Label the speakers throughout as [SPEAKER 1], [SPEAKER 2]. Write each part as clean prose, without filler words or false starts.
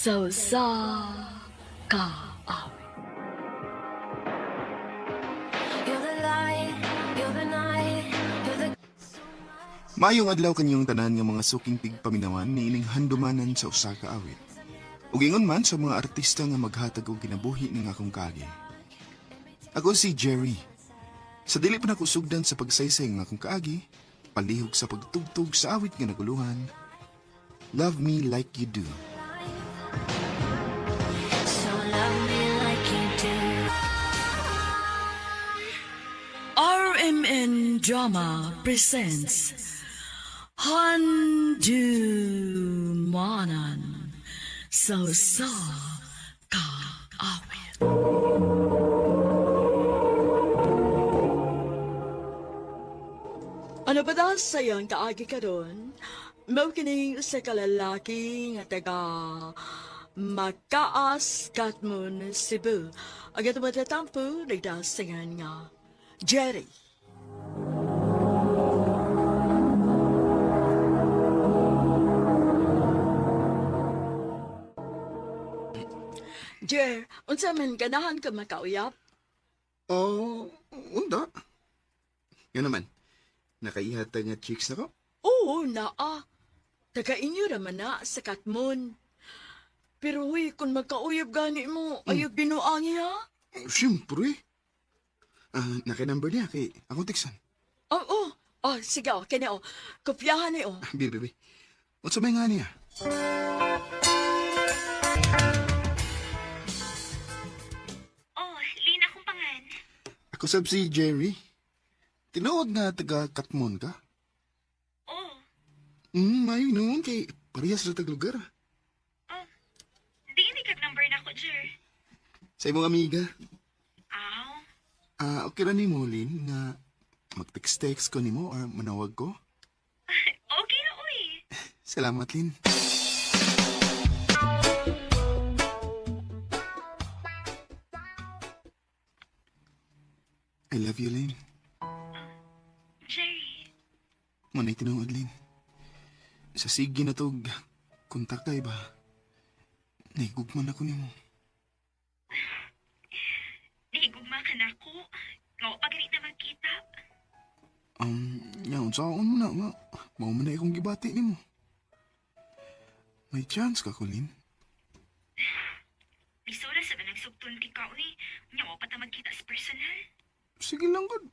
[SPEAKER 1] So sa kaawit.
[SPEAKER 2] You're the light, you're the night, you're the
[SPEAKER 3] Maayong adlaw kanyang tanan nga mga suking tigpaminawan ni ining handumanan sa usa ka awit. Ug ingon man sa mga artista nga maghatag og kinabuhi ning akong kagi. Ako si Jerry. Sa dili pa nako sugdan sa pagsaysay ng akong kaagi, palihog sa pagtugtog sa awit nga naguluhan. Love Me Like You Do.
[SPEAKER 2] so love me like you do.
[SPEAKER 1] RMN Drama presents Handumanan So sa kaawit. Ano ba daw sayang kaagi ka doon? Mao kining sa kalalaki nga taga Makaas, Katmon, Cebu. Agad matatampo, nagdasingan nga Jerry. Jer, unsa man ganahan ka makauyap?
[SPEAKER 3] Oh, unda. Yan naman. Nakaihata nga chicks na ko.
[SPEAKER 1] Oo, naa. Taga inyo raman na sa Katmon. Pero huy, kung magkauyab gani mo, ayaw binuangi ha?
[SPEAKER 3] Siyempre. Nakinumber niya kay akong tiksan.
[SPEAKER 1] Oo. Oh, sige, okay na, kopyahan ni,
[SPEAKER 3] Bibi. Unsa may nga niya?
[SPEAKER 4] Oh, Lina akong pangan.
[SPEAKER 3] Ako sab si Jerry. Tinuod nga taga Katmon ka?
[SPEAKER 4] Oh,
[SPEAKER 3] Mayo noon kay parehas sa tag lugar.
[SPEAKER 4] oh. Di hindi kag number na ko, Jer.
[SPEAKER 3] Sa imong amiga.
[SPEAKER 4] Aw.
[SPEAKER 3] Okay ra nimo Lin nga mag-text ko nimo or manawag ko?
[SPEAKER 4] Okay na, uy.
[SPEAKER 3] Salamat Lin. I love you Lin.
[SPEAKER 4] Jerry.
[SPEAKER 3] Manay tinuod Lin. Sa sige na tog kontakay ba? Naigugman ako nimo.
[SPEAKER 4] Nahigugma ka na ko. Nga pa ganit na magkita.
[SPEAKER 3] Yaon saon mo na nga. Mao man na akong gibati nimo. May chance ka ko Lin.
[SPEAKER 4] Isura sa ba nagsugton ti ka, uy. Nga pa ta magkita sa personal.
[SPEAKER 3] Sige lang god.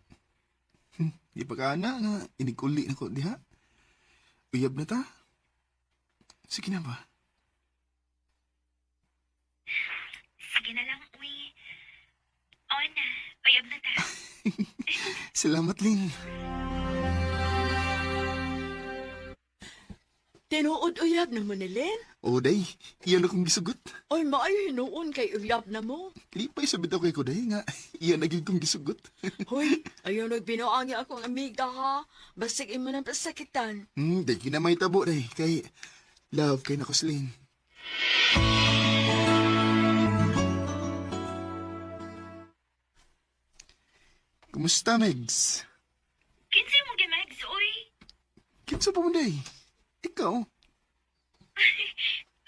[SPEAKER 3] Di pa ka na nga iniguli na ko diha. Uyab na ta. Sige na ba?
[SPEAKER 4] Sige na lang, uy. O na, payab na ta.
[SPEAKER 3] Salamat Lin.
[SPEAKER 1] Tinuod uyab na mo ni Len.
[SPEAKER 3] O day, iyan akong gisugot.
[SPEAKER 1] Oy, maayo hinuon kay uyab na mo.
[SPEAKER 3] Lipay sa bitaw kay ko day nga iyan naging kong gisugot.
[SPEAKER 1] Hoy, ayaw nagbinuangi akong amiga ha. Basig imo ng pasakitan.
[SPEAKER 3] Day na may tabo day kay love kay nakuslin. Kumusta Megs?
[SPEAKER 4] Kinsa mo gimags, uy.
[SPEAKER 3] Kinsa pa mo day? Ikaw?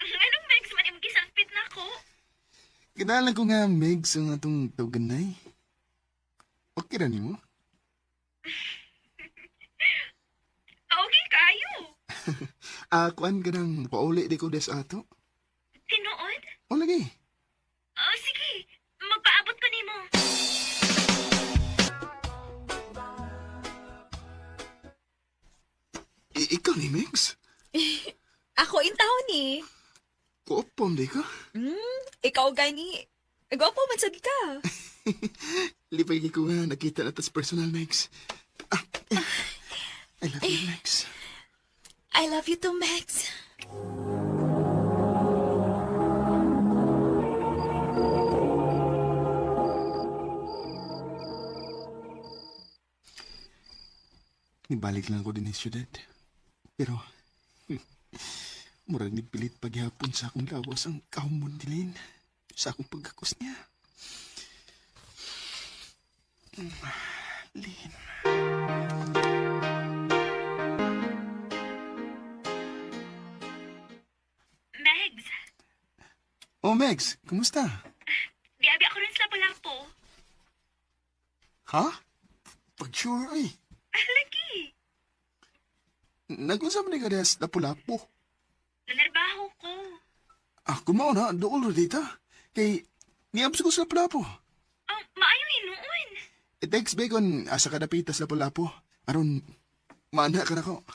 [SPEAKER 4] Anong mags man imong gisangpit na ko?
[SPEAKER 3] Kinalan ko nga Megs ang atong tawganay. Okay ra nimo?
[SPEAKER 4] Okay kayo.
[SPEAKER 3] Kuan ka nang pauli di ko des ato?
[SPEAKER 4] Tinuod?
[SPEAKER 3] O lagi.
[SPEAKER 4] Oh, sige. Magpaabot ko nimo.
[SPEAKER 3] Ikaw ni Megs?
[SPEAKER 5] Ako intaw ni.
[SPEAKER 3] Koopom di ka?
[SPEAKER 5] Ikaw gani. Gwapo man sad ka.
[SPEAKER 3] Lipay ko nga nakita na tas personal Megs. I love you Megs.
[SPEAKER 5] I love you too, Max.
[SPEAKER 3] Nibalik lang ko din sa syudad. Pero, murag nipilit paghapon sa akong lawas ang kahumon nilin sa akong pagkakos niya. Lin. Megs. Kumusta?
[SPEAKER 4] Biyabi ako rin sa Lapu-Lapu.
[SPEAKER 3] Ha? Pag sure ay.
[SPEAKER 4] Lagi.
[SPEAKER 3] Nag-usap ni ka sa Lapu-Lapu.
[SPEAKER 4] Nanarbaho ko.
[SPEAKER 3] Kumao na. Doon dita. Kay, niabs ko sa Lapu-Lapu.
[SPEAKER 4] Maayo hinuon.
[SPEAKER 3] I-text Bacon, asa ka napita sa Lapu-Lapu. Aron, maana ka na ko.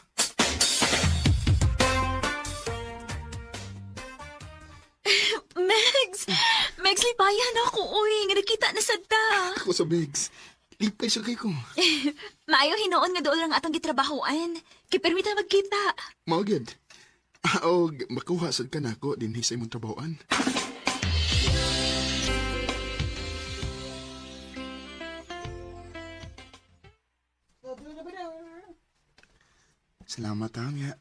[SPEAKER 5] Megs! Megs, lipayan ako, uy. Nga nakita na sad ta.
[SPEAKER 3] Ako sa Megs. Lipay sa kay ko.
[SPEAKER 5] Maayo hinoon nga doon lang atong gitrabahoan. Kay permita magkita.
[SPEAKER 3] Maugid. O, makuha sad ka na ako din sa imong trabahoan. Salamat nga.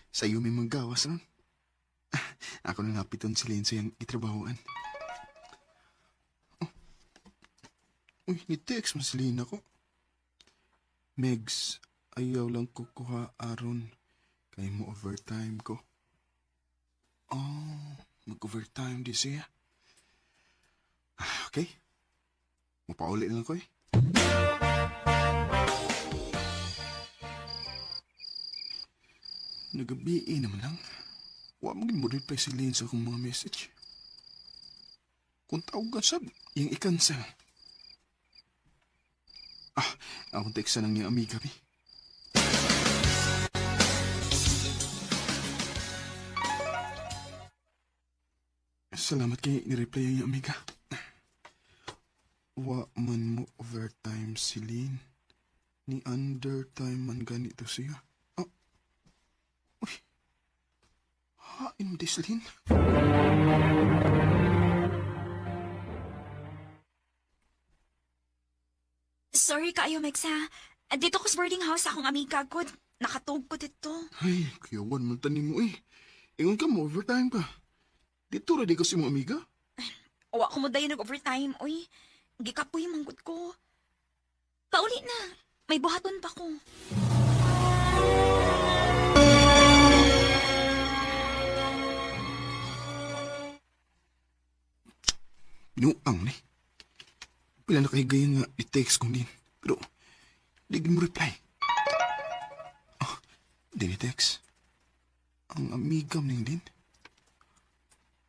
[SPEAKER 3] Sa iyo may magawas ron. Ako na napiton si Lenzo yung itrabahoan. Oh. Uy, ni-text mo si Lina ko. Megs, ayaw lang kukuha aron. Kaya mo overtime ko. Oh, mag-overtime di siya. Okay. Mapauli lang ko eh. Nagabi naman lang. Wa maging mo reply si Lane sa akong mga message. Kung tawag ka sab, yung i-cancel. Akong teksa ng niyang amiga mi. Salamat kay ni-reply ang iyang amiga. Wa man mo overtime si Lane. Ni undertime man ganito siya. Hain mo di si Lane.
[SPEAKER 5] Sorry kaayo, Megs, ha. Dito ko sa boarding house akong amiga ko. Nakatog ko dito.
[SPEAKER 3] Ay, kayawan man tanim mo eh. Ingon ka mo, overtime ka. Dito ra di ko si mong amiga.
[SPEAKER 5] O ako mo dayo nag-overtime, uy. Gikapoy manggod ko. Pauli na. May buhaton pa ko.
[SPEAKER 3] Binuang ni. Pila na kahigayon nga i-text kong din. Pero, di mo reply. Di text. Ang amigam ning din.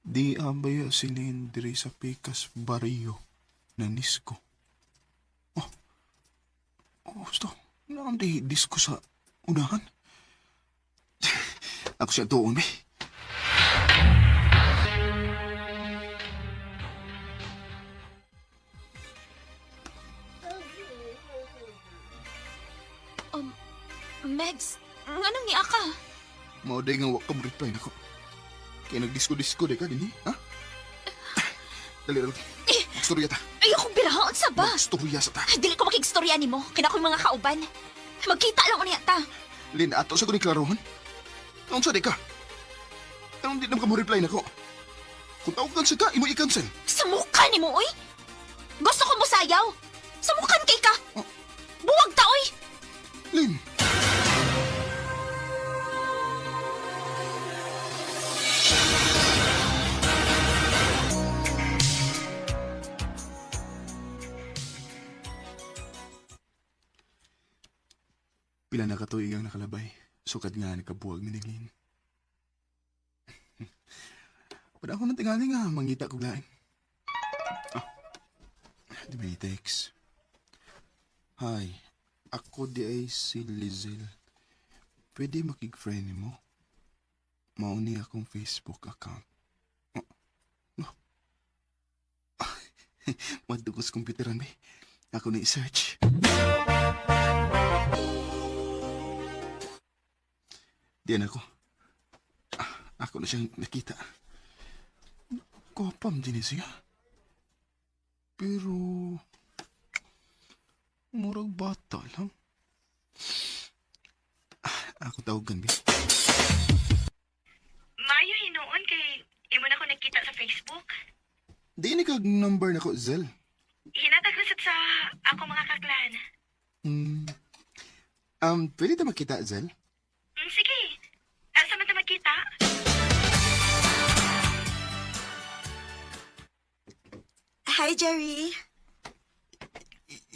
[SPEAKER 3] Di abaya si Lynn diri sa Pecas Barrio na Nisco. Gusto. Naam di disco sa unahan. Ako siya doon, eh.
[SPEAKER 5] Megs, anong niya ka?
[SPEAKER 3] Mauday nga wak ka mo reply na ko. Kaya nagdisko-disko di ka din, eh? Ha? Dali, dali. Magstorya ta.
[SPEAKER 5] Ayoko birahaon sa ba?
[SPEAKER 3] Magstorya sa ta.
[SPEAKER 5] Dili ko makigstorya ni mo. Kina ko yung mga kauban. Magkita lang ko niya ta.
[SPEAKER 3] Lin, ato sa ko ni Klarohan. Naon sa di ka? Anong di naman ka mo reply na ko? Kung tawagan sa ka, imo i-cancel.
[SPEAKER 5] Sa mukha ni mo, oy. Gusto ko mo sayaw. Sa mukhan kay ka.
[SPEAKER 3] Oh.
[SPEAKER 5] Buwag ta, oy.
[SPEAKER 3] Lin. Pila na katuig ang nakalabay. Sukad nga nakabuwag ni Lin. Pada ako nang tingali nga, mangita ko lain. Di ba i-text? Hi, ako di ay si Lizel. Pwede makig-friend mo? Mauni akong Facebook account. Madugos komputeran ba? Ako na i-search. Diyan ako. Ako na siyang nakita. Kopam din siya. Pero... murag bata lang. Ako tawagan, bi.
[SPEAKER 4] Maayo hinuon kay imo na ko nakita sa Facebook.
[SPEAKER 3] Di ni kag number na ko, Zel.
[SPEAKER 4] Hinatag na sad sa ako mga kaklan.
[SPEAKER 3] Pwede ta makita, Zel?
[SPEAKER 4] Sige. Asa man ta magkita?
[SPEAKER 5] Hi, Jerry.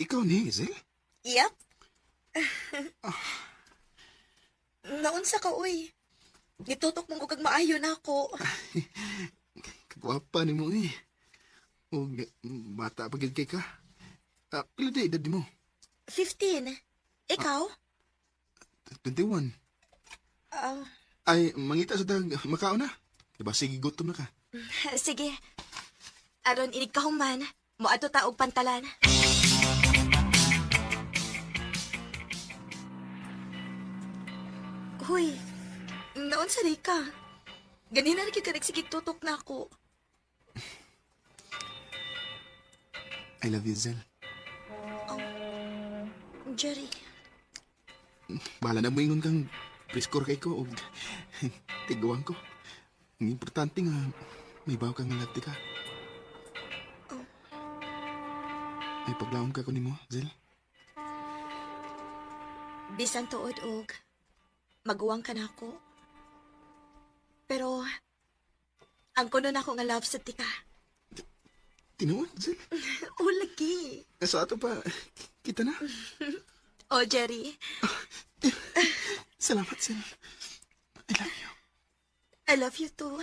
[SPEAKER 3] Ikaw ni, Hazel?
[SPEAKER 5] Yep. Naunsa ka, uy. Gitutok mong kag maayo na ako.
[SPEAKER 3] Kagwapa ni mo eh. O, bata pa gid kay ka. Pila na edad mo?
[SPEAKER 5] 15. Ikaw?
[SPEAKER 3] 21.
[SPEAKER 5] Ah,
[SPEAKER 3] Ay, mangita sa dag, makao na. Diba, sige, gutom na ka.
[SPEAKER 5] sige. Aron inig ka human. Moadto ta og pantalan. Huy, naon sa ka? Ganina na ka nagsigig tutok na ako.
[SPEAKER 3] I love you, Zel.
[SPEAKER 5] Jerry,
[SPEAKER 3] Bahala na mo ingon kang preskor kay ko o tiguan ko. Ang importante nga, may baw kang nalagti ka. May paglaom ka ko ni mo, Zel.
[SPEAKER 5] bisan tuod og maguwang ka na ako. Pero, ang kuno na ako nga love sa tika.
[SPEAKER 3] Tinuod, Zel.
[SPEAKER 5] O, lagi.
[SPEAKER 3] Sa ato pa, kita na.
[SPEAKER 5] O, Jerry,
[SPEAKER 3] Salamat, Zel. I love you.
[SPEAKER 5] I love you too.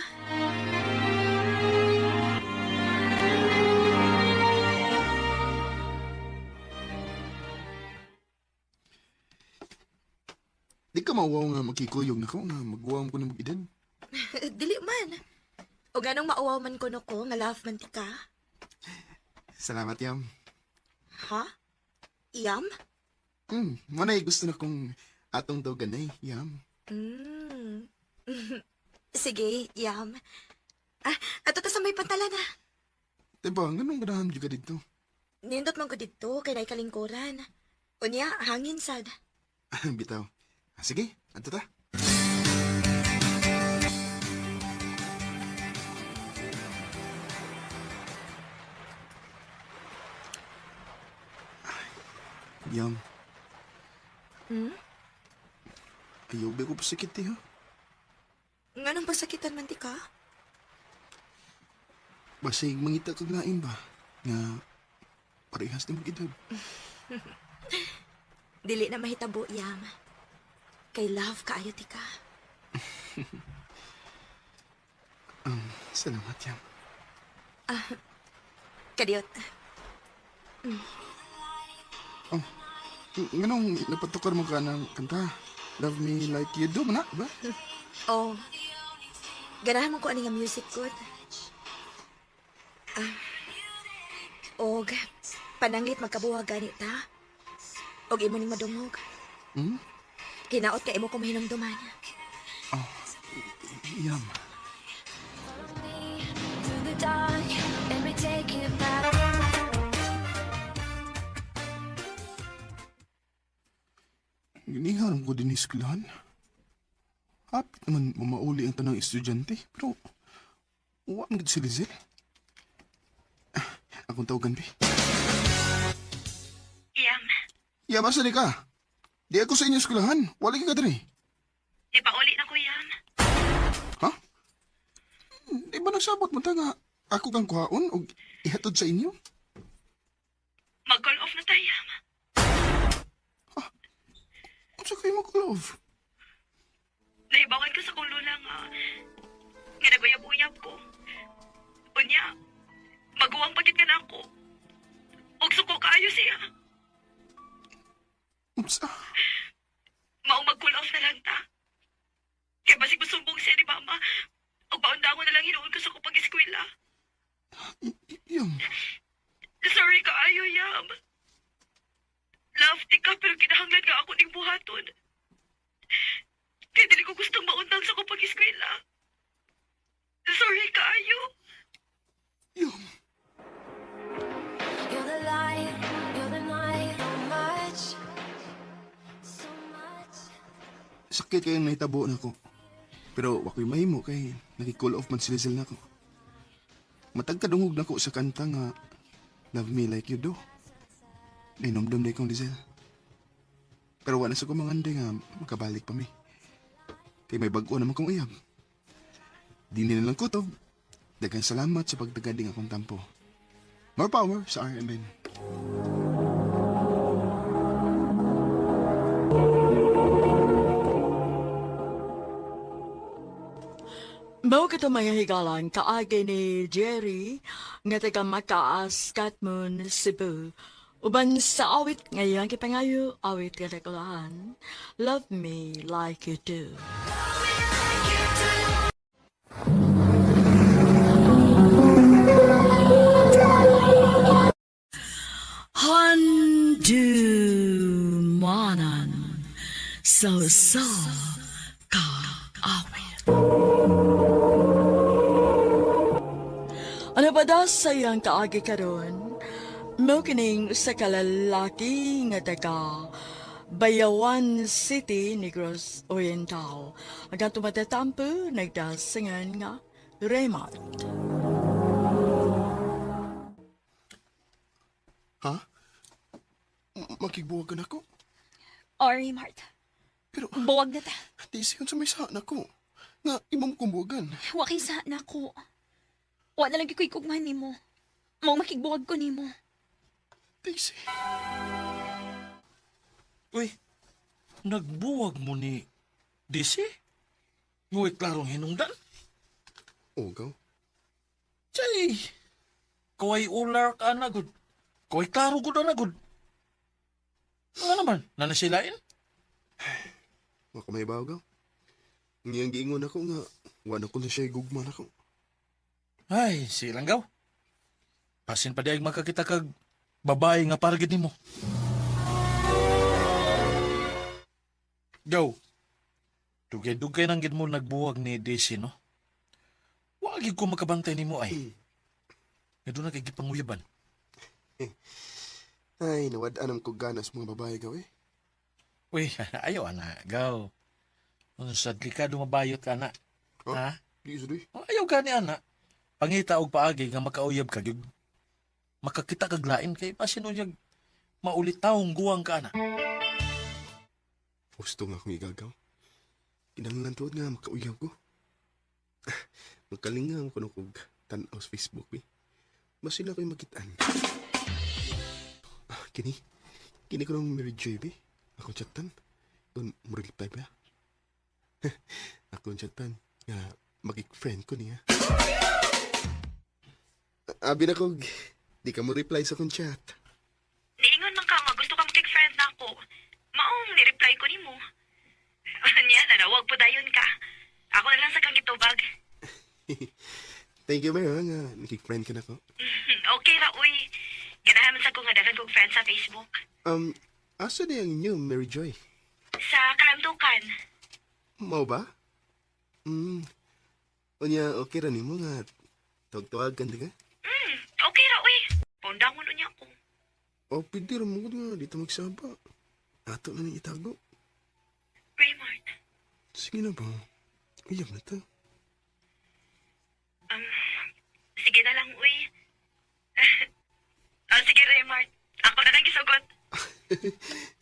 [SPEAKER 3] Di ka mawaw nga makikuyog na ko nga magwawam ko ng mag-edad.
[SPEAKER 5] Dili man. O ganong mauwaw man ko nga love man tika.
[SPEAKER 3] Salamat, Yam.
[SPEAKER 5] Ha? Iyam?
[SPEAKER 3] Manay gusto na kong atong daw ganay, Yam.
[SPEAKER 5] Mm. Sige, Yam. Ato ta sa may pantalan na.
[SPEAKER 3] Diba, ganun ganahan juga dito.
[SPEAKER 5] Nindot man ko dito, kay na'y kalingkuran. Unya, hangin sad.
[SPEAKER 3] Bitaw. Sige, ato ta. Yam, ayaw ba ko pasakit eh, ha?
[SPEAKER 5] Nga nang pasakitan man tika?
[SPEAKER 3] Basig mangita kag lain ba? Nga parehas na mag-edad.
[SPEAKER 5] Dili na mahitabo, Yam. Kay love kaayo tika.
[SPEAKER 3] Salamat, Yam.
[SPEAKER 5] Kadiyot.
[SPEAKER 3] Ganong napatukar mo ka ng kanta? Love Me Like You Do, mana ba?
[SPEAKER 5] Oh. Ganahan mo ko ani nga music good. Og pananglit magkabuwag ganit ta. Og imo ning madungog. Hinaot ka imo ko mahinumduman.
[SPEAKER 3] Yam.
[SPEAKER 2] Through the dark, let me take you back.
[SPEAKER 3] Giniharam ko din ni eskwelahan. Hapit naman mamauli ang tanang estudyante, pero uwa mo si Lizel. Akong tawagan, Bi.
[SPEAKER 4] Yam,
[SPEAKER 3] Ya, basta di ka. Di ako sa inyo eskwelahan. Wala ka diri.
[SPEAKER 4] di pa uli na ko, Yam.
[SPEAKER 3] Ha? Di ba nagsabot mo ta nga ako kang kuhaon o ihatod sa inyo?
[SPEAKER 4] Mag-call off na tayo, Yam.
[SPEAKER 3] Kung sa kayo mag-love?
[SPEAKER 4] Nahibawan ko sa kong lula nga naguyab-uyab ko. Unya, maguwang pagit ka na ako. Og suko kaayo siya.
[SPEAKER 3] Unsa?
[SPEAKER 4] Mao mag-cool off na lang ta. Kaya basig masumbong siya ni Mama. Og baundangon na lang hinuon ko sa ko pag-eskwela.
[SPEAKER 3] Yam.
[SPEAKER 4] Sorry kaayo, Yam. Love ti ka pero kinahanglan nga ako ning buhaton. Kaya dili ko gustong maundang sa ko pag-eskwela. Sorry kaayo.
[SPEAKER 3] Yam.
[SPEAKER 2] You're the light, you're the night, so much, so much.
[SPEAKER 3] Sakit kayong nahitabo na ko. Pero wako'y mahimo kay nag-call off man si Lizel na ko. Matagkadungog na ko sa kanta nga Love Me Like You Do. Inomdom na ikong Lizel. Pero wala sa ko manganday nga makabalik pa mi. Kay may bago naman kong uyab. Di na lang kutob. Daghang salamat sa pagtagading akong tampo. More power sa RMN.
[SPEAKER 1] Mao kita mga higalan kaagi ni Jerry nga taga Makaas, Katmon, Cebu. Uban sa awit ngayon kipangayo awit katakulahan. Love me like you do. Handumanan so ka awit. Ano ba daw sayang kaagi karon? Mo kining sa kalalaki nga taga Bayawan City, Negros Oriental. Hanggang tumatatampo, nagdasingan nga Raymond.
[SPEAKER 3] Ha? Makigbuwagan ako?
[SPEAKER 6] Ori, Mart.
[SPEAKER 3] Pero,
[SPEAKER 6] Buwag na ta.
[SPEAKER 3] di siyon sa may saan ako. Nga, imam kumbuwagan.
[SPEAKER 6] Wakay sa na ko. Wa na lang ko'y kugman ni mo. Mau makigbuwag ko ni mo.
[SPEAKER 3] Daisy.
[SPEAKER 7] Uy, nagbuwag mo ni Disi? Nguwit klarong hinungdan?
[SPEAKER 3] Ogaw.
[SPEAKER 7] Chay, kaway ular ka na, gud. Kaway klaro gud na, gud. Ano naman, nanasilain?
[SPEAKER 3] Waka may bawgaw. Ngayang giingon ako nga, wala ko na siya gugman ako.
[SPEAKER 7] Ay, silang gaw. Pasin pa di ay makakita kag babae nga paragid nimo. Gaw, dugay-dugay nang gid mo nagbuwag ni Desi, no? Wagi ko makabantay nimo ay. Nga doon na kay gipanguyaban.
[SPEAKER 3] Ay, nawad-anam ko ganas mga babae gaw eh.
[SPEAKER 7] Uy, ayaw ana, gaw. Unsad ka dumabayot ka na.
[SPEAKER 3] Oh,
[SPEAKER 7] Ha?
[SPEAKER 3] di isa doy.
[SPEAKER 7] Ayaw gani ana. Pangita og paagi nga makauyab ka gyud. Makakita kag lain kay pasin unyag maulit taong guwang ka na.
[SPEAKER 3] Gusto nga akong igagaw. Kinahanglan tuod nga makauyab ko. Magkalingang ko kog tanaw sa Facebook eh. Mas sila ko'y makitaan. Kini? Kini ko nang Mary Joy be. Ako chatan. Doon mo reply ba? Ako chatan. Nga magik-friend ko niya. Abi na kog. Di ka mo reply sa kong chat.
[SPEAKER 4] Niingon man ka nga gusto ka makig-friend na ako. Maong ni-reply ko ni mo. Niya, nanawag po dayon ka. Ako na lang sa kang gitubag.
[SPEAKER 3] Thank you, Mary, nga nakik-friend ka na ko.
[SPEAKER 4] Okay ra, uy. Ganahan man sa ko nga dagan kong friend sa Facebook.
[SPEAKER 3] Asa na yung inyo, Mary Joy?
[SPEAKER 4] Sa kalamdukan.
[SPEAKER 3] Mau ba? Unya, okay ra nimo nga. Tawag-tawagan di ka?
[SPEAKER 4] Okay ra, uy. Pondangon unya ko.
[SPEAKER 3] O, pwede ra mo nga. Dito magsaba. Ato na nang itago.
[SPEAKER 4] Raymond,
[SPEAKER 3] Sige na ba? Uyab na to.
[SPEAKER 4] sige na lang, uy. Sige, Raymond. Ako na lang gisugot.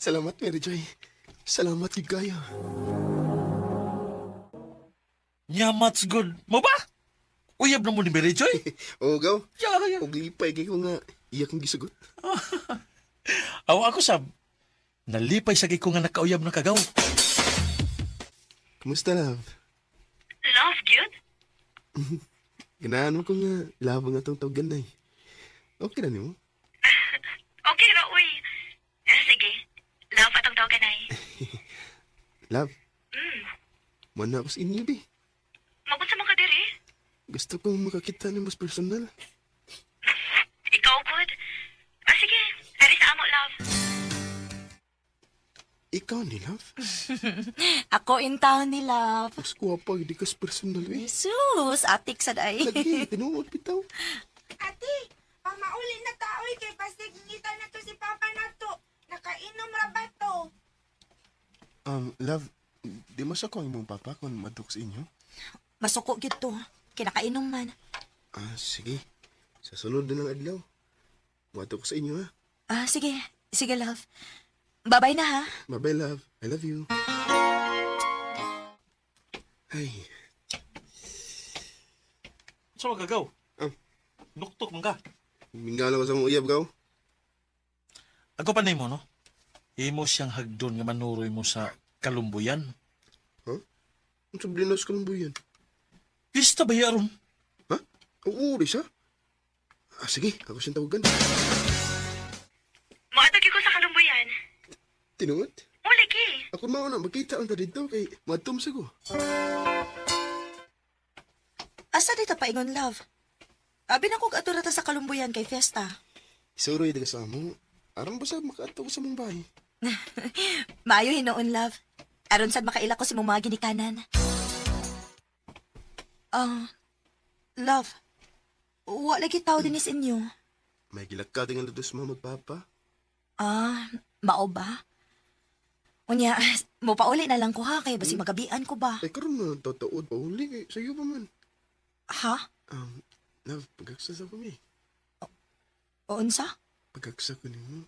[SPEAKER 3] Salamat, Mary Joy. Salamat, Higaya.
[SPEAKER 7] Nyamats good. Mo ba? Uyab na mo ni Mary Joy?
[SPEAKER 3] O, gaw.
[SPEAKER 7] Ya.
[SPEAKER 3] O, lipay kay ko nga. Iyak kong gisugot.
[SPEAKER 7] Aw ako sab. Nalipay sa ko nga nakauyab na kagaw.
[SPEAKER 3] Kumusta, love?
[SPEAKER 4] Love, cute?
[SPEAKER 3] Ganahan mo ko nga. Labo nga tong tawagan na eh. Okay na nimo?
[SPEAKER 4] Okay ra, uy. Sige. Love atong tawagan ay.
[SPEAKER 3] Love. Mana ako sa inyo, be.
[SPEAKER 4] Magun sa mga diri.
[SPEAKER 3] Gusto kong makakita ng mas personal.
[SPEAKER 4] Ikaw, good. Sige. Dari sa amo, love.
[SPEAKER 3] Ikaw ni, love.
[SPEAKER 6] Ako in town ni Love.
[SPEAKER 3] Mas kuwapa, hindi kas personal, eh.
[SPEAKER 6] Jesus, atik sa day.
[SPEAKER 3] Lagi, tinuod, bitaw.
[SPEAKER 8] Ate, mauli na taoy kay basig ngita na to si Papa na to. Nakainom ra ba to?
[SPEAKER 3] Love, di mo sa ko ang imong papa kung maduk sa inyo?
[SPEAKER 6] Masuko gito. Kinakainom man.
[SPEAKER 3] Sige. Sa sunod na lang adlaw. Maduk sa inyo, ha?
[SPEAKER 6] Sige. Sige, Love. Bye-bye na, ha?
[SPEAKER 3] Bye-bye, love. I love you. Ay,
[SPEAKER 7] So kagaw.
[SPEAKER 3] Ah.
[SPEAKER 7] Nuktok man ka.
[SPEAKER 9] Mingala ko sa mong uyab ka.
[SPEAKER 7] Ako pa nimo, no? Imo siyang hagdon nga manuroy mo sa kalumbuyan.
[SPEAKER 9] Ang sablinas ka ng buyan.
[SPEAKER 7] Pista ba yaron?
[SPEAKER 9] Ha? Oo, di siya. Sige, ako siyang tawagan.
[SPEAKER 4] Maatag ko sa kalumbuyan.
[SPEAKER 9] Tinuot?
[SPEAKER 4] O, lagi.
[SPEAKER 9] Ako mauna, magkita ang dito kay matum sa ko.
[SPEAKER 5] Asa dito pa ingon, love? Abi na kong aturata sa kalumbuyan kay Fiesta.
[SPEAKER 9] Isuroy di ka sa mo. Aram ba sa makaataw sa mong bahay?
[SPEAKER 5] Maayo hinoon, love. Aron sad makaila ko si mong mga ginikanan. Love. Wa lagi tao din is inyo.
[SPEAKER 9] May gilaka tingan dito sa mga magpapa.
[SPEAKER 5] Mao ba? Unya, mo pauli na lang ko ha, kay basi magabian ko ba?
[SPEAKER 9] Ay, karoon na tataod pa uli. Kay sa'yo pa man.
[SPEAKER 5] Ha?
[SPEAKER 9] Love, pagkaksa sa kami.
[SPEAKER 5] O unsa?
[SPEAKER 9] Pagkaksa ko ni mo.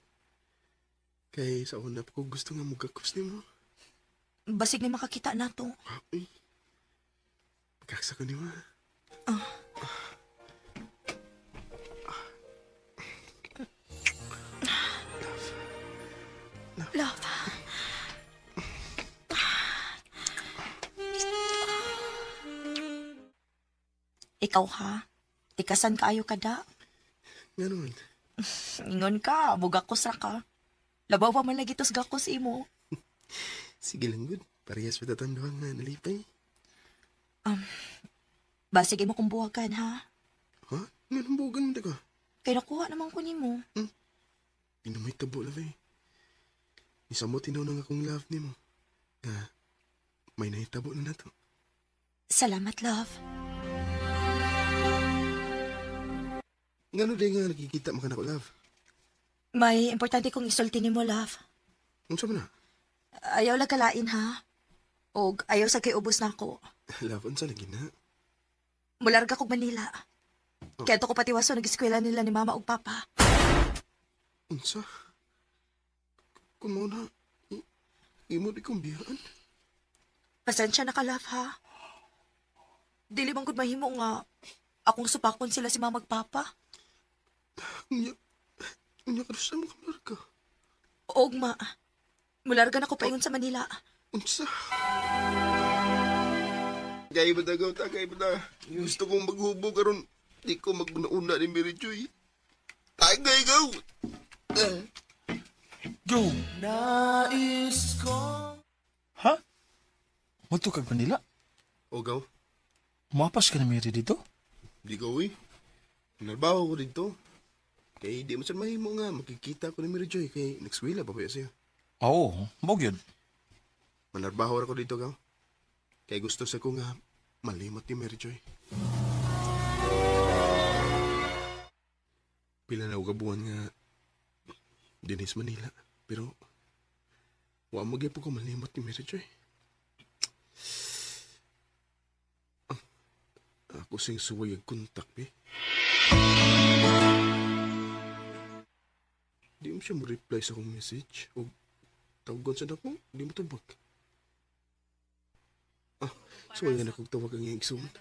[SPEAKER 9] Kay sa una ko gusto nga magkakos ni mo.
[SPEAKER 5] Basig ni makakita na to.
[SPEAKER 9] Ay, pagkaksa ko ni mo.
[SPEAKER 5] Love. Ikaw ha? Ikasan kaayo kada?
[SPEAKER 9] Nga naman.
[SPEAKER 5] Ingon ka, mugakos ra ka. Labaw pa man lagi tos gakos imo.
[SPEAKER 9] Sige lang, good. Parehas pa tatanduhan nga nalipay.
[SPEAKER 5] Basig mo kung buwagan ha?
[SPEAKER 9] Ha? Nga nang bugan mo ka?
[SPEAKER 5] Kaya nakuha naman ko nimo.
[SPEAKER 9] Di na may tabo, love eh. Isa mo tinaw na nga akong love ni mo. Nga, may nahitabo na nato.
[SPEAKER 5] Salamat, love.
[SPEAKER 9] Nga no din nga nakikita mo ka na ko, love.
[SPEAKER 5] May importante kong isulti nimo, love.
[SPEAKER 9] Ano sa na?
[SPEAKER 5] Ayaw lang kalain ha? O ayaw sa kay ubos na ako.
[SPEAKER 9] Love, ano sa lagi na?
[SPEAKER 5] Mularga kog Manila. Kaya to ko patiwaso nag-eskwela nila ni mama ug papa.
[SPEAKER 9] Unsa? Kung mo na, imo di kong biyaan.
[SPEAKER 5] Pasensya na ka, love ha? Dili man gud mahimo nga akong supakon sila si mama ug papa.
[SPEAKER 9] Unya ka sa mga kamarga.
[SPEAKER 5] Og ma, mularga na ko paingon sa Manila.
[SPEAKER 9] Unsa? Gaya ba tagaw ta, gaya ba ta? Gusto kong maghubog karon. Di ko maguna-una ni Mary Joy. Tagay, go!
[SPEAKER 7] Go! Ha? Muto kag Manila?
[SPEAKER 9] O, gaw.
[SPEAKER 7] Mapas ka na Mary dito?
[SPEAKER 9] Di gaw eh. Nalbaho ko dito. Kay di mo sa mahimo nga, makikita ko ni Mary Joy. Kay nagswila pa ba siya?
[SPEAKER 7] Oo, mawag yun.
[SPEAKER 9] Manarbaho ako dito, gaw. Kay gusto sa ko nga, malimot ni Mary Joy. Pila na ugabuan nga dinis Manila. Pero wa mo gyud ko malimot ni Mary Joy. Ako sing suway ag kontak be. Di mo siya mo reply sa akong message o tawagon sa dako, di mo tubag. Suway na kong tawag ang igsoon.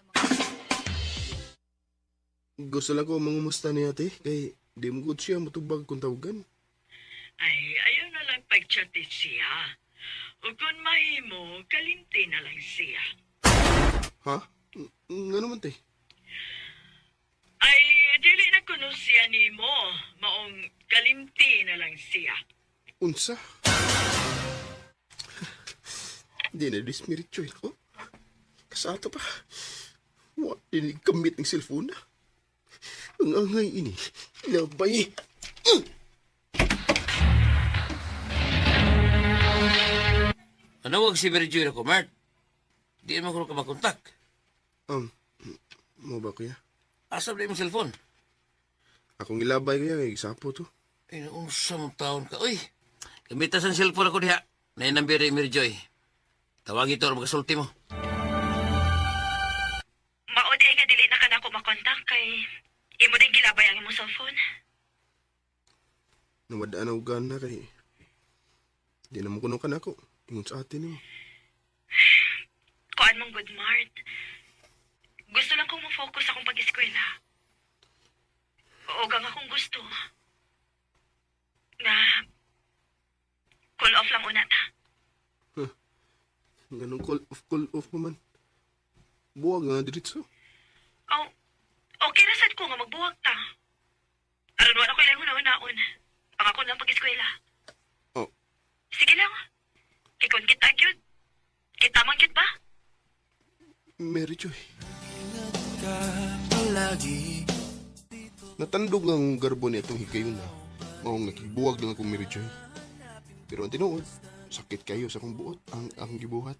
[SPEAKER 9] Gusto lang ko mangumusta ni ate, kay di mo good siya matubag kung tawagan.
[SPEAKER 4] Ay, ayaw na lang pag-chat siya. O kung mahimo, kalinti na lang siya.
[SPEAKER 9] Ha? Nga naman, te.
[SPEAKER 4] Ay, dili na kuno siya ni mo. Maong kalimti na lang siya.
[SPEAKER 9] Unsa? Di na dismiritual ko. Kasata pa. Wa, dinig kamit ng cellphone na. Ang angay ini. Labay.
[SPEAKER 10] Ano wag si Mary Joy ako, Mart? Di mo ko ka makontak.
[SPEAKER 9] Mo ba kuya?
[SPEAKER 10] Asap na yung cellphone.
[SPEAKER 9] Akong ilabay kuya, kay sapo to.
[SPEAKER 10] Ay, naunsa mong taon ka. Uy, gamitas ang cellphone ako diha. Nainambiri Mary Joy. Tawag ito ang magasulti mo.
[SPEAKER 4] Maudi nga dili na ka na ako makontak kay imo din gilabay ang imong cellphone.
[SPEAKER 9] Nawadaan na ugan na kay. Di na mo kuno ka na ako. Ingon sa atin mo.
[SPEAKER 4] Kuan mong good mart. Gusto lang kong mo-focus akong pag-eskwela. O gang akong gusto gusto. Nga, cool off lang una ta.
[SPEAKER 9] Ganong call off naman. Buwag nga diretso.
[SPEAKER 4] Oh, okay na sad ko nga magbuwag ta. Aron wala ko lang una-unaon. Ang ako lang pag-eskwela.
[SPEAKER 9] Oh,
[SPEAKER 4] Sige lang. Kikon kita gyud. Kita man gyud ba?
[SPEAKER 9] Mary Joy. Natandog ang garbo ni itong higayon na. Maong nakibuwag lang akong Mary Joy. Pero ang tinuod, sakit kayo sa kong buot ang gibuhat.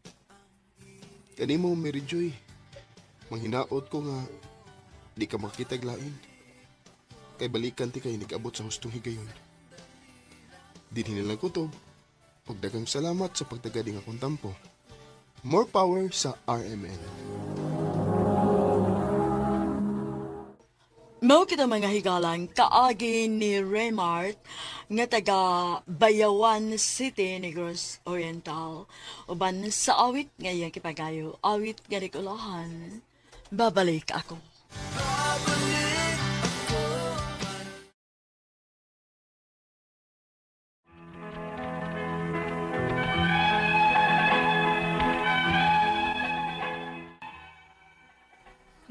[SPEAKER 9] Kani mo, Mary Joy, manghinaot ko nga di ka makitag lain. Kay balikan ti kay nag-abot sa hustong higayon. Dinhi na lang ko to. Pagdagang salamat sa pagtagading akong tampo. More power sa RMN.
[SPEAKER 1] Mao kita mga higalan kaagi ni Raymart nga taga Bayawan City, Negros Oriental. Uban sa awit ngayon kipagayo, awit nga Nikolahan. Babalik ako.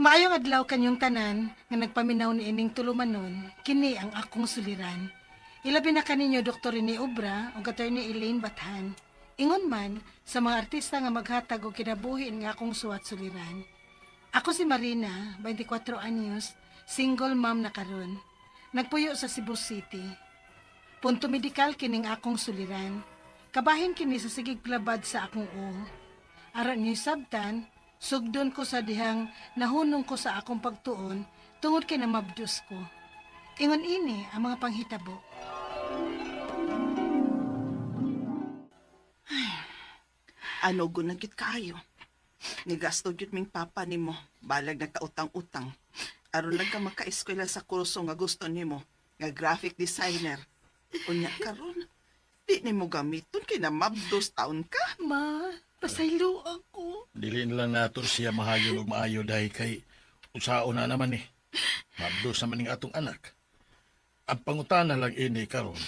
[SPEAKER 11] Maayong adlaw kanyong tanan nga nagpaminaw ni ining tulumanon, kini ang akong suliran. Ilabi na kaninyo Dr. Rene Obra o Attorney Elaine Bathan. Ingon man sa mga artista nga maghatag og kinabuhi nga akong suwat suliran. Ako si Marina, 24 anyos, single mom na karon. Nagpuyo sa Cebu City. Punto medikal kining akong suliran. Kabahin kini sa sigig labad sa akong ong. Aron niyo sabtan, sugdon ko sa dihang nahunong ko sa akong pagtuon tungod kay namabdos ko. Ingon ini ang mga panghitabo.
[SPEAKER 12] Ano gunagit kaayo? Nigasto gyud ming papa nimo, balag nagkautang-utang. Aron lang ka maka-eskwela sa kurso nga gusto nimo, nga graphic designer. Unya karon, di nimo gamiton kay namabdos taon ka.
[SPEAKER 11] Ma, pasaylo ako.
[SPEAKER 7] Dili na lang nato siya mahayon ug maayo dahil kay usaon na naman eh. Mabdos naman ning atong anak. Ang pangutana lang ini karon.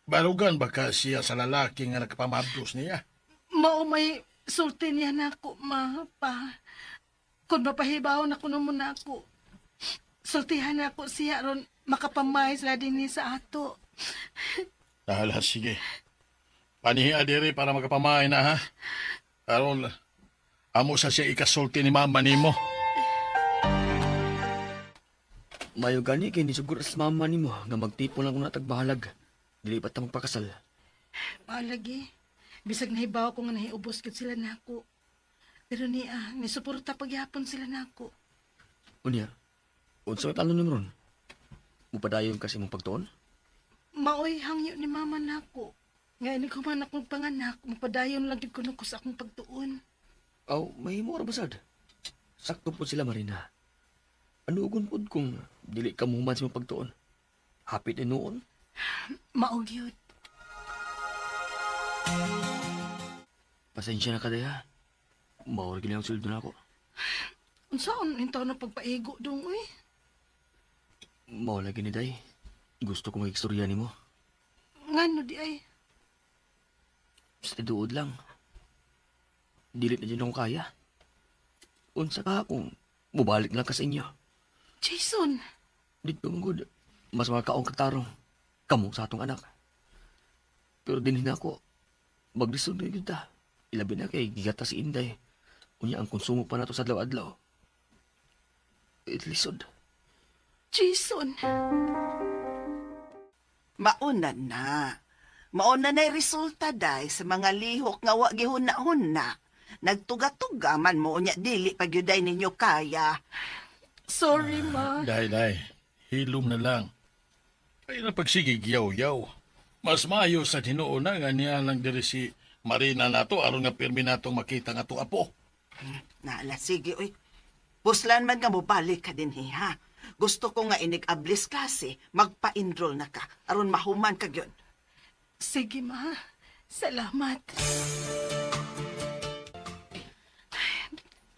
[SPEAKER 7] Balugan ba ka siya sa lalaki nga nakapamabdos niya?
[SPEAKER 11] Mao may sulti niya na ako, ma, pa. Kung mapahibaw na kuno mo na ako. Sultihan na ako siya ron makapamay sila din ni sa ato.
[SPEAKER 7] Hala, sige. Panihi adiri para magkapamay na ha. Karon, amo sa siya ikasulti ni mama nimo.
[SPEAKER 13] Mayo gani kay hindi siguro sa mama nimo nga magtipon lang ko na tagbahalag. Dili pa ta magpakasal.
[SPEAKER 11] Malagi. Bisag nahibaw ko nga nahiubos gid sila nako. Pero ni suporta pagyapon sila nako.
[SPEAKER 13] Unya, unsa may tanong nimo ron? Mupadayon kasi mong pagtuon?
[SPEAKER 11] Maoy hangyo ni mama nako. Nga ini ko man akong panganak, mapadayon lang gid ko nako sa akong pagtuon.
[SPEAKER 13] Aw, may mo ra basad. Sakto po sila Marina. Ano ugon pod kung dili ka muhuman sa mong pagtuon? Hapit ni noon?
[SPEAKER 11] Maog yun.
[SPEAKER 13] Pasensya na ka daya. Mawar gini ang sildo na ako.
[SPEAKER 11] Unsaon intaw na pagpaigo dong uy?
[SPEAKER 13] Mawala gini day. Gusto ko mag-istorya ni mo.
[SPEAKER 11] Ngano di ay?
[SPEAKER 13] Sa tiduod lang. Dilit na dyan akong kaya. Unsa ka kung mubalik lang ka sa inyo.
[SPEAKER 11] Jason!
[SPEAKER 13] Dito mong mas makaong katarong. Kamu sa atong anak. Pero din na ako. Maglisod na kita. Ilabi na kay gigata si Inday. Unya ang konsumo pa nato sa adlaw-adlaw. Itlisod.
[SPEAKER 11] Jason!
[SPEAKER 12] Mauna na. Mauna na resulta day sa mga lihok nga wa gihuna-huna. Nagtuga-tuga man mo unya dili pagyuday ninyo kaya.
[SPEAKER 11] Sorry, ma.
[SPEAKER 7] Day. Hilom na lang. Ay na pagsigig yaw-yaw. Mas maayo sa tinuon na nga niya lang diri si Marina nato aron nga pirmi natong makita nga to apo.
[SPEAKER 12] Naala, sige, uy. Puslan man nga mo balik ka din, ha? Gusto ko nga inig-ablis klase, magpa-enroll na ka, aron mahuman ka yun.
[SPEAKER 11] Sige, ma. Salamat.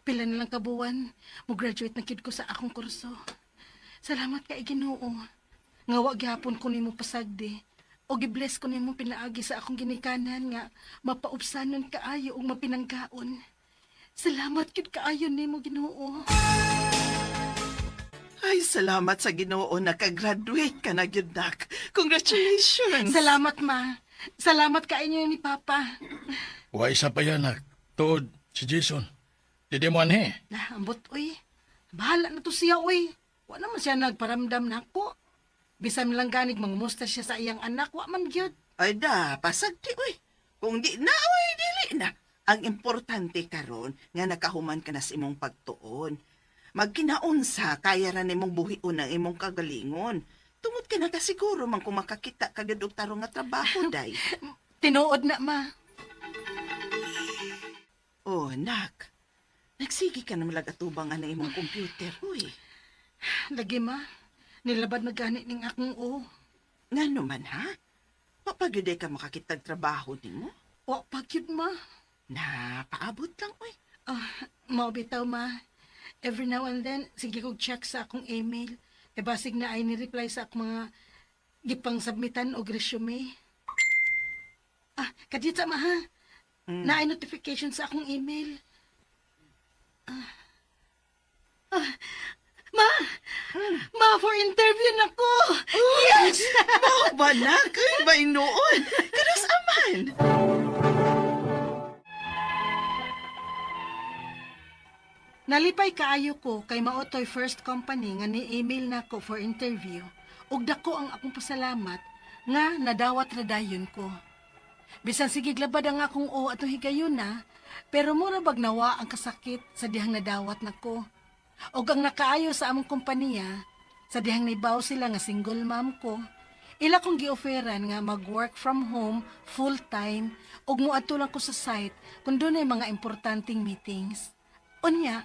[SPEAKER 11] Pila na lang kabuwan, mo-graduate na kid ko sa akong kurso. Salamat kay Ginoo. nga wa gyapon ko nimo pasagdi. O gibless ko nimo pinaagi sa akong ginikanan nga mapaubsanon kaayo ug mapinanggaon. Salamat gid kaayo nimo Ginoo.
[SPEAKER 12] Ay, salamat sa Ginoo nakagraduate ka na gyud nak. Congratulations.
[SPEAKER 11] Salamat ma. Salamat kaayo ni Papa.
[SPEAKER 7] Wa isa pa yan, anak. Tuod, si Jason. Didi mo anhe.
[SPEAKER 11] Ambot uy. Bahala na to siya uy. Wa naman siya nagparamdam nako. Bisan lang ganig mangumusta siya sa iyang anak, wa man gyud.
[SPEAKER 12] Ay da, pasagdi uy. Kung di na uy, dili na. Ang importante karon nga nakahuman ka na sa imong pagtuon. Magkinaunsa kaya ra nimong buhion ang imong kagalingon. Tungod ka na kasiguro man kung makakita kagad og tarong nga trabaho day.
[SPEAKER 11] Tinuod na ma.
[SPEAKER 12] Oh, nak. Nagsigi ka na malagatubang ang imong computer, uy.
[SPEAKER 11] Lagi ma. Nilabad na gani ning akong
[SPEAKER 12] Nga naman, ha? Papagyuday ka makakitag trabaho ni mo?
[SPEAKER 11] Wa pagyud ma.
[SPEAKER 12] Na, paabot lang, uy.
[SPEAKER 11] Mao bitaw ma. Every now and then, sige kong check sa akong email. E basig na ay ni-reply sa akong mga gipang submitan o resume. Kadit sa ma ha. Na ay notification sa akong email. Ma, for interview na ko.
[SPEAKER 12] Yes! Mao ba na? Kaya ba noon? Karas aman.
[SPEAKER 11] Nalipay kaayo ko kay maotoy first company nga ni-email na ko for interview. Ug dako ang akong pasalamat nga nadawat ra dayon ko. Bisan sige glabad ang akong atong higayon na, pero mura bag nawa ang kasakit sa dihang nadawat nako. Og ang nakaayo sa among kompanya, sa dihang nibaw sila nga single mom ko, ila kong gi-offeran nga mag-work from home full-time ug muadto lang ko sa site kung dunay mga importanteng meetings. Unya,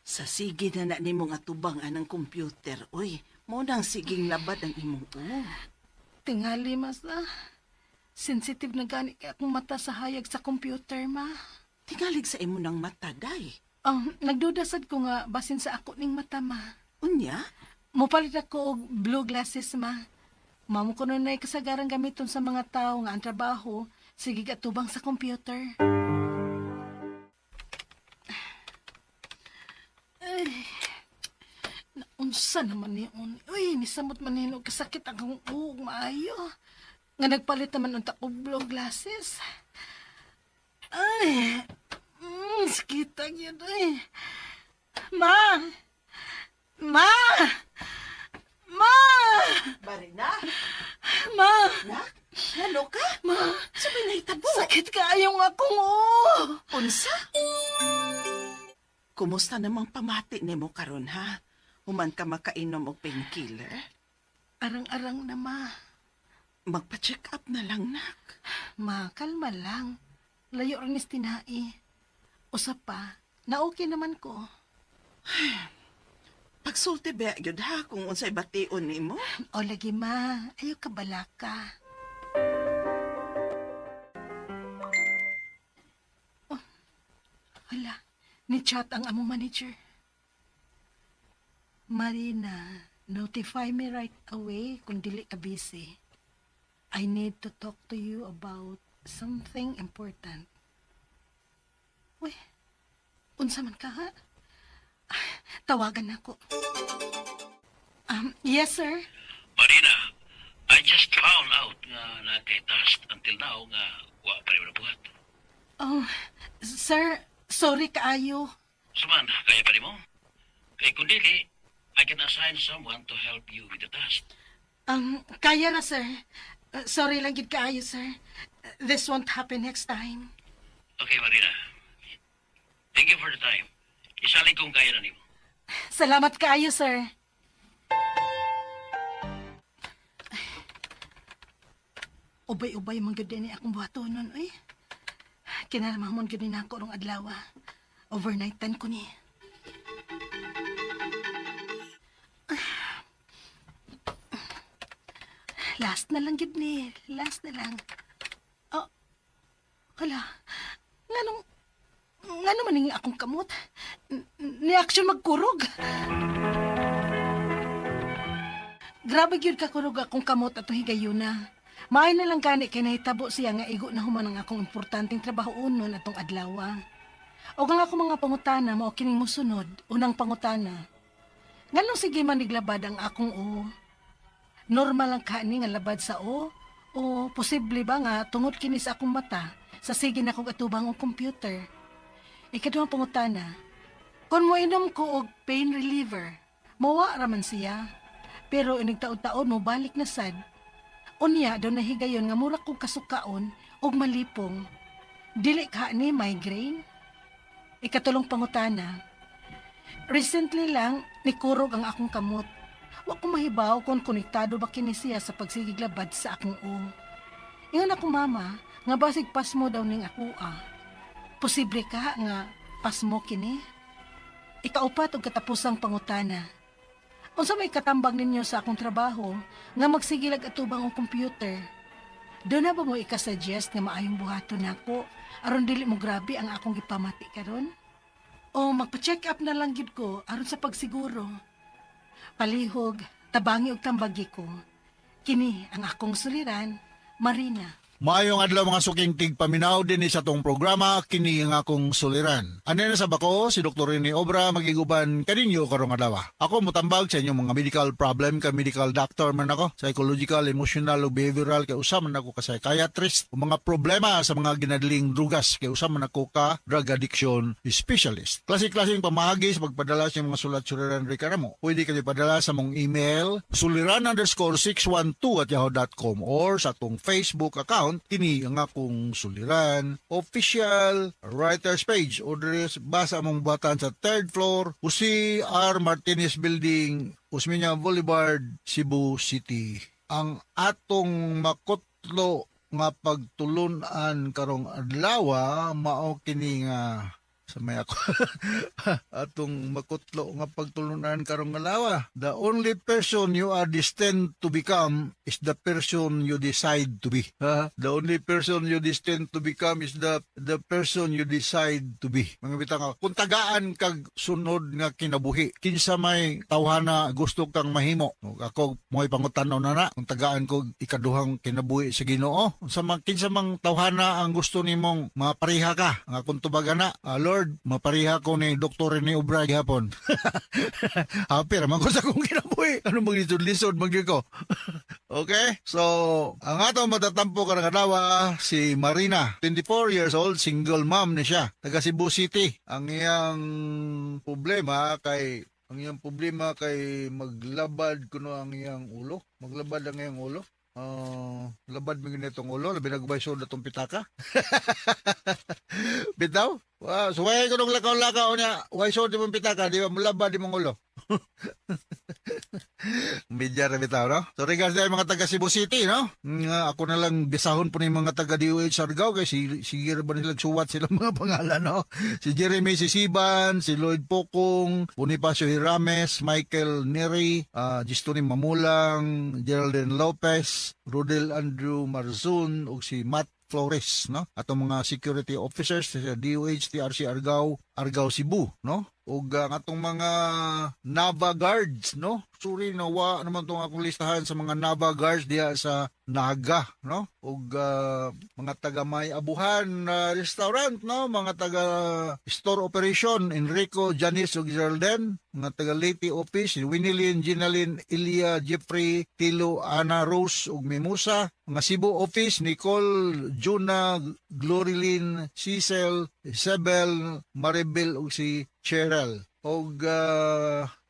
[SPEAKER 12] sa sige na nimong atubang anang computer, uy, mo nang siging labad ang imong
[SPEAKER 11] tingali mas sensitive na gani kay akong mata sa hayag sa computer, ma.
[SPEAKER 12] Tingalig sa imo ng mata, day.
[SPEAKER 11] Nagdudasad ko nga basin sa ako ning mata, ma.
[SPEAKER 12] Unya?
[SPEAKER 11] Mupalit ako og blue glasses, ma. Mamo ko nun na kasagaran gamiton sa mga tao nga ang trabaho, sige atubang sa computer. Ay, naunsa naman niyon. Uy, nisamot man niyon og kasakit ang uog maayo. Nga nagpalit naman unta ko blue glasses. Ay, sakitang yun eh. Ma! Ma! Ma!
[SPEAKER 12] Barina?
[SPEAKER 11] Ma!
[SPEAKER 12] Nak? Ano ka?
[SPEAKER 11] Ma!
[SPEAKER 12] Sabi na itabo.
[SPEAKER 11] Sakit kaayong akong
[SPEAKER 12] Unsa? Kumusta namang pamati ni mo karon ha? Human ka makainom og painkiller?
[SPEAKER 11] Arang-arang na, ma.
[SPEAKER 12] Magpa-check up na lang, nak.
[SPEAKER 11] Ma, kalma lang. Layo rin tinai. Usa pa, na okay naman ko.
[SPEAKER 12] Pagsulti ba yun ha kung unsay bation ni mo?
[SPEAKER 11] O lagi, ma. Ayaw ka balaka. Oh, hala. Ni-chat ang among manager. Marina, notify me right away kung dili ka busy. I need to talk to you about something important. Uy, unsa man ka ha? Tawagan ako. Yes, sir?
[SPEAKER 14] Marina, I just found out nga nakay-task until now nga wa pa rin nabuhat.
[SPEAKER 11] Oh, sir, sorry kaayo.
[SPEAKER 14] Suman, kaya pa rin mo? Kay kundi I can assign someone to help you with the task.
[SPEAKER 11] Kaya na, sir. Sorry lang gid kaayo, sir. This won't happen next time.
[SPEAKER 14] Okay, Marina. Thank you for the time. Isalig kong kaya na nimo.
[SPEAKER 11] Salamat kaayo, sir. Ubay-ubay man gud ni akong buhatonon, oy. Kinarmamon gud ni nako rong adlaw. Overnight tan ko ni. Last na lang gid ni. Last na lang. Oh. Hala. Ngano man ning akong kamot? Ni action magkurog. Grabe gyud ka kurog akong kamot atong higayuna. Maayo na lang gani kay nahitabo siya nga igo na human ang akong importanteng trabaho unon atong adlaw. O ang ako mga pangutana mao kining mosunod. Unang pangutana. Nganong sige man niglabad ang akong o? Normal lang kani nga labad sa o? O posible ba nga tungod kini sa akong mata sa sige na kong atubang o computer? Ikaduhang pangutana. Kung mo inom ko og pain reliever, mawa raman siya. Pero inigtaon-taon mo balik na sad. Unya daw nahigayon nga mura kong kasukaon og malipong. Dili ka ni migraine? Ikatulong pangutana. Recently lang nikurog ang akong kamot. Wa ko mahibaw kung konektado ba kini siya sa pagsigiglabad sa akong o. Ingon ako mama nga basig pasmo daw ning ako Posible ka nga pasmo kini? Ikaupat og katapusang pangutana. Unsa may katambag ninyo sa akong trabaho nga magsigilag atubang ang computer? Doon na ba mo ikasuggest nga maayong buhaton nako aron dili mo grabe ang akong gipamati karon? O magpa-check up na lang gid ko aron sa pagsiguro. Palihog, tabangi og tambagi ko. Kini ang akong suliran, Marina.
[SPEAKER 15] Maayong adlaw mga suking tigpaminaw din sa tong programa kini nga akong suliran. Ano na sa bako si Dr. Rene Obra magiguban kaninyo karong adlaw. Ako motambag sa inyong mga medical problem ka medical doctor man ako, psychological, emotional ug behavioral kay usa man ako ka psychiatrist. O mga problema sa mga ginadling drugas kay usa man ako ka drug addiction specialist. Klase-klaseng pamahagi sa pagpadala sa mga sulat-suliran ri kanamo. Pwede kayo padala sa mong email suliran_612@yahoo.com or sa tong Facebook account kini ang akong suliran official writers page o basa mong batan sa 3rd floor Jose R. Martinez Building, Osmeña Boulevard, Cebu City. Ang atong makutlo nga pagtulunan karong adlaw mao kini nga sa may ako atong makutlo nga pagtulunan karong adlaw. The only person you are destined to become is the person you decide to be. The only person you destined to become is the person you decide to be. Mga bitang kung tagaan kag sunod nga kinabuhi, kinsa may tawhana gusto kang mahimo. Ako mo'y pangutanaw na kung tagaan ko ikaduhang kinabuhi sa Ginoo. Kinsa mang tawhana ang gusto nimong mapareha ka. Nga kung tubagana, Lord, mapariha ko ni Dr. Rene Obra gihapon. Happy raman ko sa kong kinabuhi. Ano maglisod-lisod magdi ko. Okay? So, ang atong matatampo karong adlaw si Marina, 24 years old, single mom ni siya, taga Cebu City. Ang iyang problema kay maglabad kuno ang iyang ulo. Maglabad ang iyang ulo. Labad mo ganitong ulo, labi nagbayso na itong pitaka. Bitaw? Wow, suway ko nung lakaw-lakaw niya, wayso di mong pitaka, di ba mulabad di mong ulo. Medya na bitaw, no? So regards na mga taga Cebu City, no? Ako na lang bisahon po ni mga taga DOH Argao, kaya sige ba nilang suwat silang mga pangalan, no? Si Jeremy Sisiban, si Lloyd Pokong, Bonifacio Hirames, Michael Neri, Gistoni Mamulang, Geraldine Lopez, Rodel Andrew Marzun, o si Matt Flores, no? Atong mga security officers sa DOH, TRC Argao, Cebu, no? O ang atong mga Nava Guards, no? Suri, nawa naman itong akong listahan sa mga Nava Guards diya sa Naga, no? O mga taga may abuhan restaurant, no? Mga taga store operation, Enrico, Janice, o Geraldine. Mga taga Leyte office, Winilyn, Ginalyn, Ilya, Jeffrey, Tilo, Ana Rose, o Mimosa. Mga Cebu office, Nicole, Juna, Glorilyn, Cecil, Isabel, Maribel, o si Cheryl. O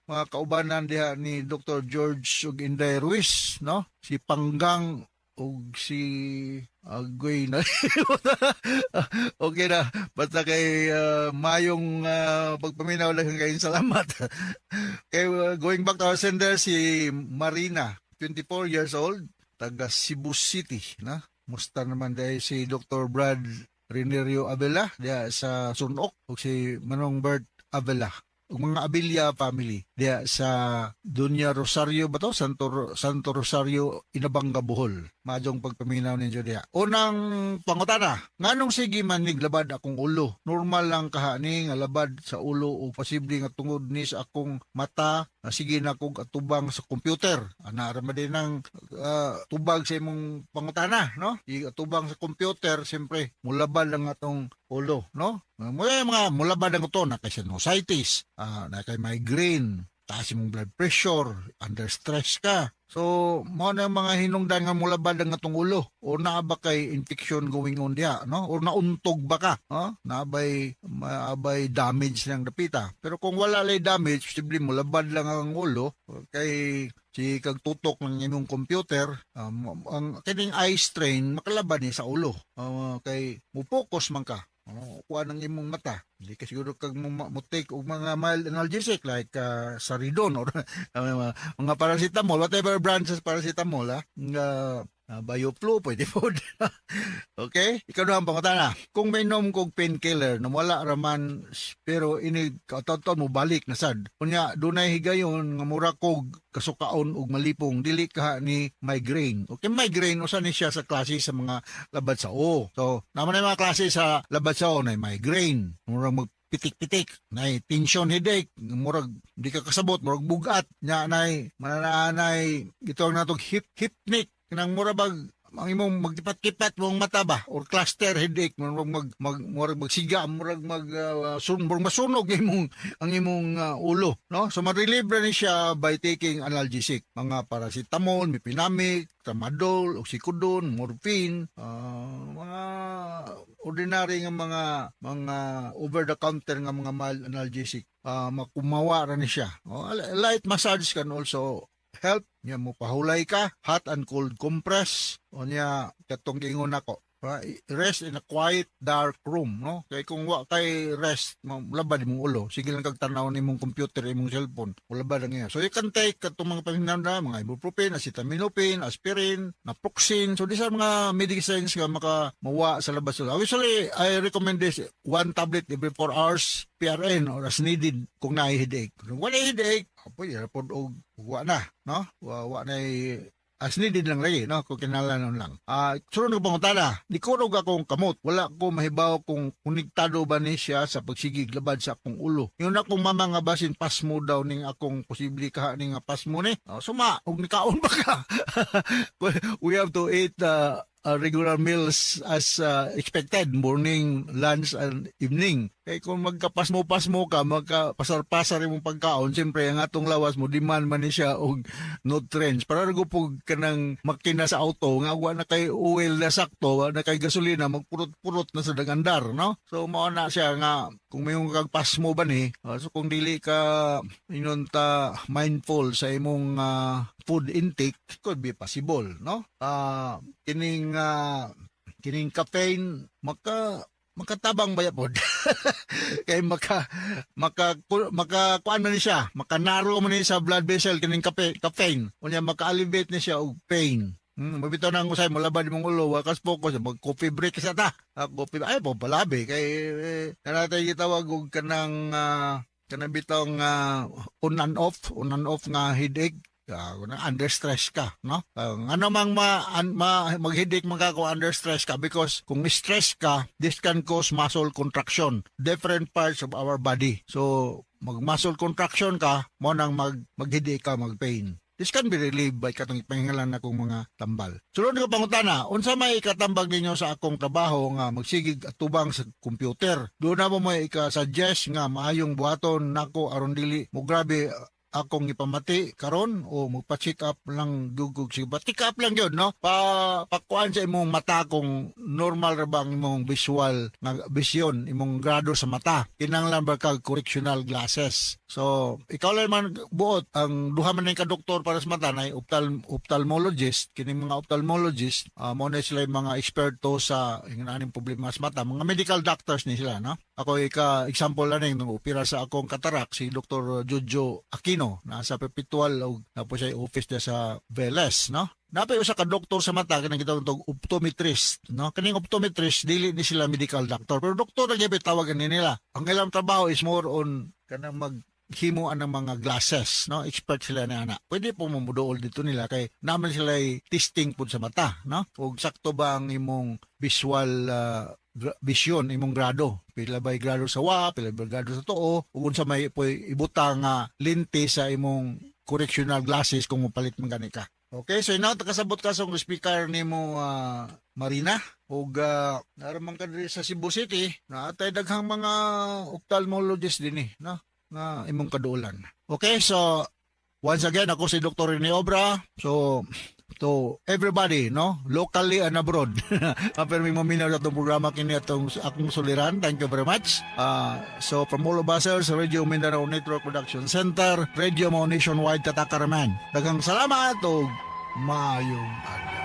[SPEAKER 15] mga kaubanan diha ni Dr. George ug Inday Ruiz, no? Si Panggang ug si Agoy na. Okay na. Basta kay mayong pagpaminaw lang kayong salamat. Kay going back to our sender, si Marina, 24 years old, taga Cebu City, na? Musta naman dahil si Dr. Brad Renerio Abela diha sa Sunok ug si Manong Bert Abela. ug mga Abilia family diya sa Dunya Rosario ba to? Santo Rosario, Inabanga, Bohol. Majong pagpaminaw ninyo diya. Unang pangutana, nganong sige man niglabad akong ulo? Normal lang kahani nga labad sa ulo o posible nga tungod ni sa akong mata, sige na kong atubang sa computer. Anara din ng tubag sa imong pangutana, no? Atubang sa computer, siyempre, mulabad lang atong ulo, no? Mulabad ang ito, na kay sinusitis, na kay migraine, taas imong blood pressure, under stress ka. So, mo na mga hinungdan nga mulabad ang atong ulo, o naa ba kay infection going on diya, no? O nauntog ba ka, no? Naabay damage ng dapita. Pero kung wala lay damage, posible mulabad lang ang ulo, kay si kagtutok ng inyong computer, ang kining eye strain makalabad ni sa ulo. Kay mo-focus man ka, kuha ng imong mata. Hindi ka siguro kag mo take og mga mild analgesic like Saridon or mga paracetamol, whatever brand sa paracetamol, Bioflu, pwede po. Okay? Ikaw na ang pangutana. Kung may nom kog painkiller na wala raman, pero ini katon mo balik na sad. Kunya, dunay higayon nga mura kog kasukaon og malipong, dili ka ni migraine. Okay, migraine, usan ni siya sa klase sa mga labad sa o. So, naman na mga klase sa labad sa o na migraine. Murang pitik-pitik, nay tension headache, murag di ka kasabot, murag bugat, nya nay mananay gitawag natog hypnic, kanang murabag ang imong magtipat-tipat mong mata ba or cluster headache, murag magsiga, murag masunog ang imong ulo, no? So ma-relieve ni siya by taking analgesic, mga paracetamol, mipinamic, tramadol, oxycodone, morphine, mga ordinary nga mga over the counter nga mga mild analgesic, makumawa ra ni siya. Light massage can also help. Nya mo pahulay ka, hot and cold compress, o nya katong gingon nako, rest in a quiet dark room, no? Kay kung wa kay rest, labad imong ulo, sige lang kag tanaw nimong computer, imong cellphone, labad lang yan. So you can take katong mga pahinanda, mga ibuprofen, acetaminophen, aspirin, naproxen. So these are mga medicines nga mawa sa labas. Usually I recommend this 1 tablet every 4 hours PRN or as needed kung na-headache. Kung wala headache, pwede rapod og wa na, no? Wa na as needed lang lagi, no? Kung kinalanon lang. Sunod ng pangutana, di ko rin akong kamot. Wala ko mahibaw kung konektado ba ni siya sa pagsigig labad sa akong ulo. Yun akong mama nga basin pasmo daw ning akong posible ka ning pasmo ni. Suma, kung nikaon ba ka? We have to eat regular meals as expected, morning, lunch, and evening. Kaya kung magkapasmo-pasmo ka, magkapasar-pasar yung pagkaon, siyempre ang atong lawas mo, demand man ni siya og nutrients. Para nagupog ka ng makina sa auto, nga wa na kay oil na sakto, na kay gasolina, magpurot-purot na sa dagandar, no? So, mauna siya nga, kung may yung kagpasmo ba ni, so kung dili ka inunta mindful sa imong food intake, could be possible, no? Kining caffeine, makatabang ba yapod? Kay kuan man ni siya, makanaro man ni sa blood vessel kining caffeine. Unya maka-alleviate ni siya og pain. Mabitaw na ang usay mo labad mong ulo, wakas focus, mag-coffee break sa ta. Coffee, ay po palabi kay kanatay gitawag og kanang bitaw nga on and off nga headache. Under stress ka, no? Ano mang mag-headache magkako under stress ka, because kung stress ka, this can cause muscle contraction, different parts of our body. So, mag-muscle contraction ka, mo nang mag-headache ka, mag-pain. This can be relieved by katong ipahingalan akong mga tambal. Sunod nga pangutana, unsa may ikatambag ninyo sa akong trabaho nga magsigig at tubang sa computer? Doon na mo may ika-suggest nga maayong buhaton nako aron dili mo grabe akong ipamati karon o magpa-check up lang dugog siya. Check up lang yun, no? Pakuan sa imong mata kung normal ra ba ang imong visual na vision, imong grado sa mata. Kinanglan ba kag correctional glasses? So, ikaw lang man buot, ang duha man ka doktor para sa mata na ophthalmologist, kining mga ophthalmologist, mo na sila yung mga eksperto sa aning problema sa mata. Mga medical doctors ni sila, no? Ako example lang nung opera sa akong katarak, si Dr. Jojo Aquino, nasa perpetual o tapos siya office niya sa Veles, no? Napay usa ka doktor sa mata kanang gitawag og optometrist, no? Kaning optometrist dili ni sila medical doctor, pero doktor ra gyud tawagan nila. Ang ilang trabaho is more on kanang himuan ng mga glasses, no? Expert sila na ana. Pwede po mamudool dito nila kay naman sila testing pud sa mata, no? Ug sakto ba ang imong visual vision, imong grado. Pila ba'y grado sa pila ba'y grado sa tuo, ug unsa may ibutang lente sa imong correctional glasses kung mapalit man gani ka. Okay, so now takasabot ka sa speaker nimo Marina ug naramang ka diri sa Cebu City na atay daghang mga ophthalmologist dinhi, no? Nga imong kaduolan. Okay, so once again ako si Dr. Rene Obra. So to everybody, no, locally and abroad. Pero may maminaw sa itong programa kini atong akong suliran. Thank you very much. So from all of us sa Radio Mindanao Network Production Center, Radio Mo Nationwide Katakaraman. Daghang salamat o maayong araw.